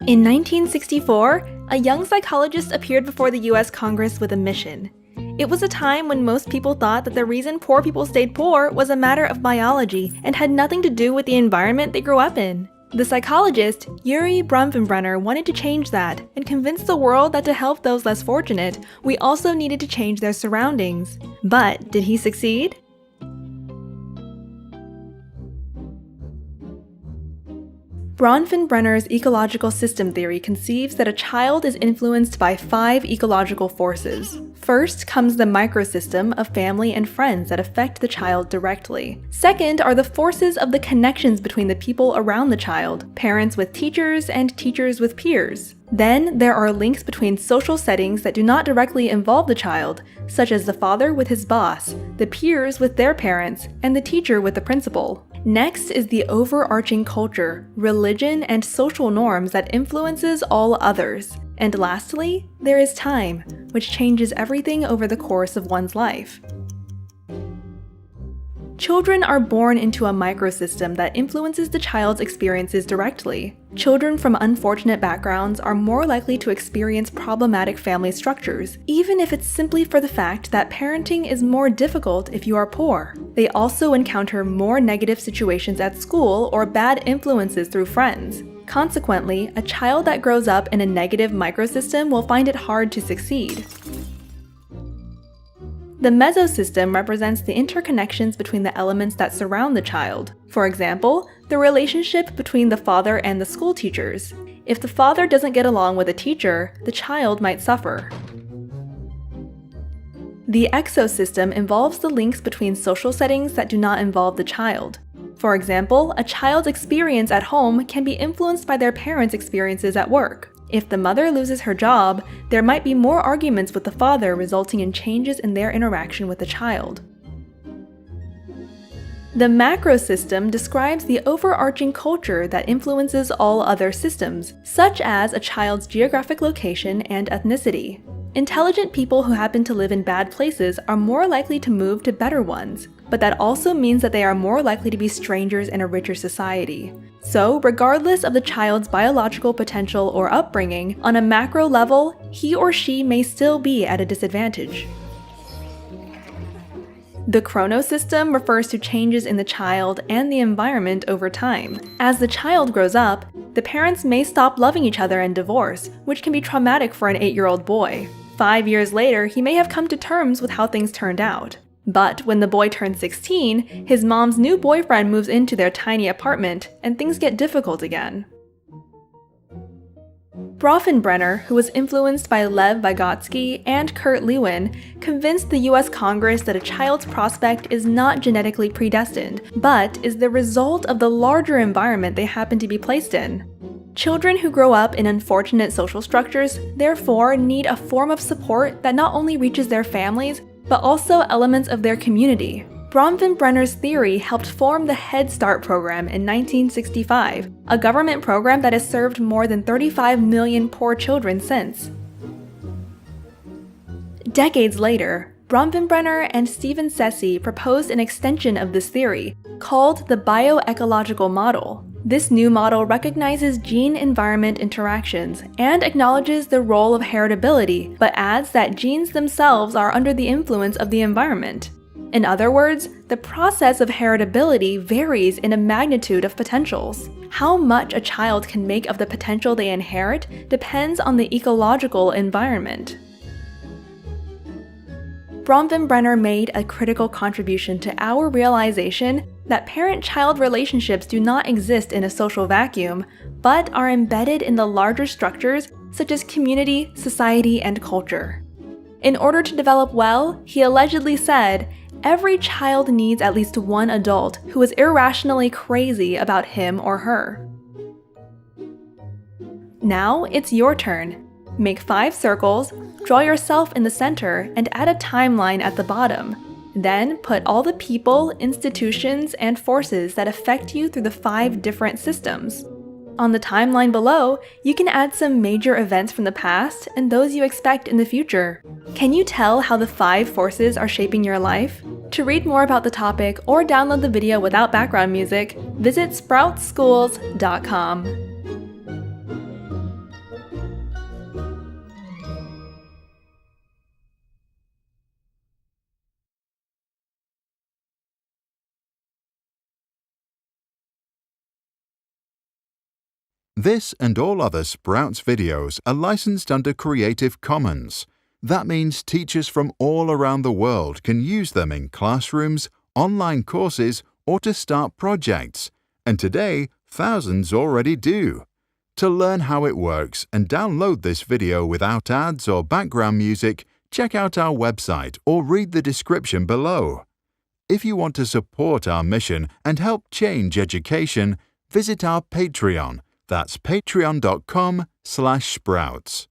In 1964, a young psychologist appeared before the US Congress with a mission. It was a time when most people thought that the reason poor people stayed poor was a matter of biology and had nothing to do with the environment they grew up in. The psychologist, Bronfenbrenner, wanted to change that and convince the world that to help those less fortunate, we also needed to change their surroundings. But did he succeed? Bronfenbrenner's ecological system theory conceives that a child is influenced by 5 ecological forces. First comes the microsystem of family and friends that affect the child directly. Second are the forces of the connections between the people around the child, parents with teachers and teachers with peers. Then there are links between social settings that do not directly involve the child, such as the father with his boss, the peers with their parents, and the teacher with the principal. Next is the overarching culture, religion, and social norms that influences all others. And lastly, there is time, which changes everything over the course of one's life. Children are born into a microsystem that influences the child's experiences directly. Children from unfortunate backgrounds are more likely to experience problematic family structures, even if it's simply for the fact that parenting is more difficult if you are poor. They also encounter more negative situations at school or bad influences through friends. Consequently, a child that grows up in a negative microsystem will find it hard to succeed. The mesosystem represents the interconnections between the elements that surround the child. For example, the relationship between the father and the school teachers. If the father doesn't get along with a teacher, the child might suffer. The exosystem involves the links between social settings that do not involve the child. For example, a child's experience at home can be influenced by their parents' experiences at work. If the mother loses her job, there might be more arguments with the father, resulting in changes in their interaction with the child. The macrosystem describes the overarching culture that influences all other systems, such as a child's geographic location and ethnicity. Intelligent people who happen to live in bad places are more likely to move to better ones, but that also means that they are more likely to be strangers in a richer society. So, regardless of the child's biological potential or upbringing, on a macro level, he or she may still be at a disadvantage. The chronosystem refers to changes in the child and the environment over time. As the child grows up, the parents may stop loving each other and divorce, which can be traumatic for an 8-year-old boy. 5 years later, he may have come to terms with how things turned out. But when the boy turns 16, his mom's new boyfriend moves into their tiny apartment, and things get difficult again. Bronfenbrenner, who was influenced by Lev Vygotsky and Kurt Lewin, convinced the US Congress that a child's prospect is not genetically predestined, but is the result of the larger environment they happen to be placed in. Children who grow up in unfortunate social structures, therefore, need a form of support that not only reaches their families, but also elements of their community. Bronfenbrenner's theory helped form the Head Start program in 1965, a government program that has served more than 35 million poor children since. Decades later, Bronfenbrenner and Stephen Sessi proposed an extension of this theory, called the bioecological model. This new model recognizes gene-environment interactions and acknowledges the role of heritability, but adds that genes themselves are under the influence of the environment. In other words, the process of heritability varies in a magnitude of potentials. How much a child can make of the potential they inherit depends on the ecological environment. Bronfenbrenner made a critical contribution to our realization that parent-child relationships do not exist in a social vacuum, but are embedded in the larger structures such as community, society, and culture. In order to develop well, he allegedly said, every child needs at least one adult who is irrationally crazy about him or her. Now it's your turn. Make 5 circles, draw yourself in the center, and add a timeline at the bottom. Then put all the people, institutions, and forces that affect you through the 5 different systems. On the timeline below, you can add some major events from the past and those you expect in the future. Can you tell how the 5 forces are shaping your life? To read more about the topic or download the video without background music, visit sproutsschools.com. This and all other Sprouts videos are licensed under Creative Commons. That means teachers from all around the world can use them in classrooms, online courses, or to start projects. And today, thousands already do. To learn how it works and download this video without ads or background music, check out our website or read the description below. If you want to support our mission and help change education, visit our Patreon. That's patreon.com/sprouts.